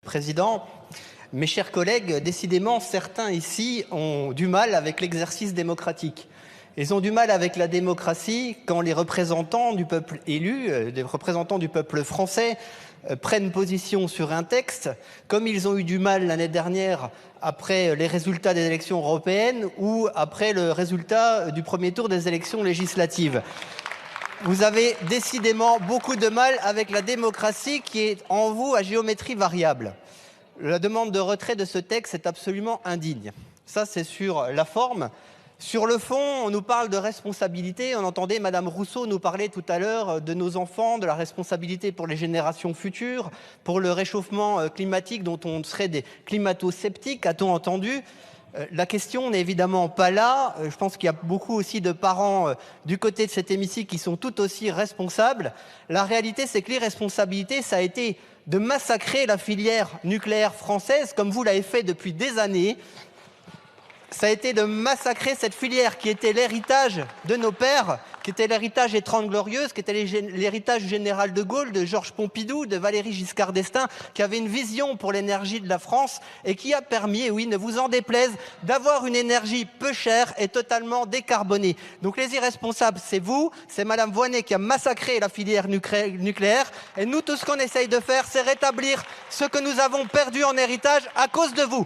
Président, mes chers collègues, décidément, certains ici ont du mal avec l'exercice démocratique. Ils ont du mal avec la démocratie quand les représentants du peuple élu, les représentants du peuple français, prennent position sur un texte, comme ils ont eu du mal l'année dernière après les résultats des élections européennes ou après le résultat du premier tour des élections législatives. Vous avez décidément beaucoup de mal avec la démocratie qui est en vous à géométrie variable. La demande de retrait de ce texte est absolument indigne. Ça, c'est sur la forme. Sur le fond, on nous parle de responsabilité. On entendait Madame Rousseau nous parler tout à l'heure de nos enfants, de la responsabilité pour les générations futures, pour le réchauffement climatique dont on serait des climato-sceptiques, a-t-on entendu. La question n'est évidemment pas là. Je pense qu'il y a beaucoup aussi de parents du côté de cet hémicycle qui sont tout aussi responsables. La réalité, c'est que l'irresponsabilité, ça a été de massacrer la filière nucléaire française, comme vous l'avez fait depuis des années. Ça a été de massacrer cette filière qui était l'héritage de nos pères, qui était l'héritage des 30 Glorieuses, qui était l'héritage du général de Gaulle, de Georges Pompidou, de Valéry Giscard d'Estaing, qui avait une vision pour l'énergie de la France et qui a permis, et oui, ne vous en déplaise, d'avoir une énergie peu chère et totalement décarbonée. Donc les irresponsables, c'est vous, c'est Madame Voynet qui a massacré la filière nucléaire, et nous, tout ce qu'on essaye de faire, c'est rétablir ce que nous avons perdu en héritage à cause de vous.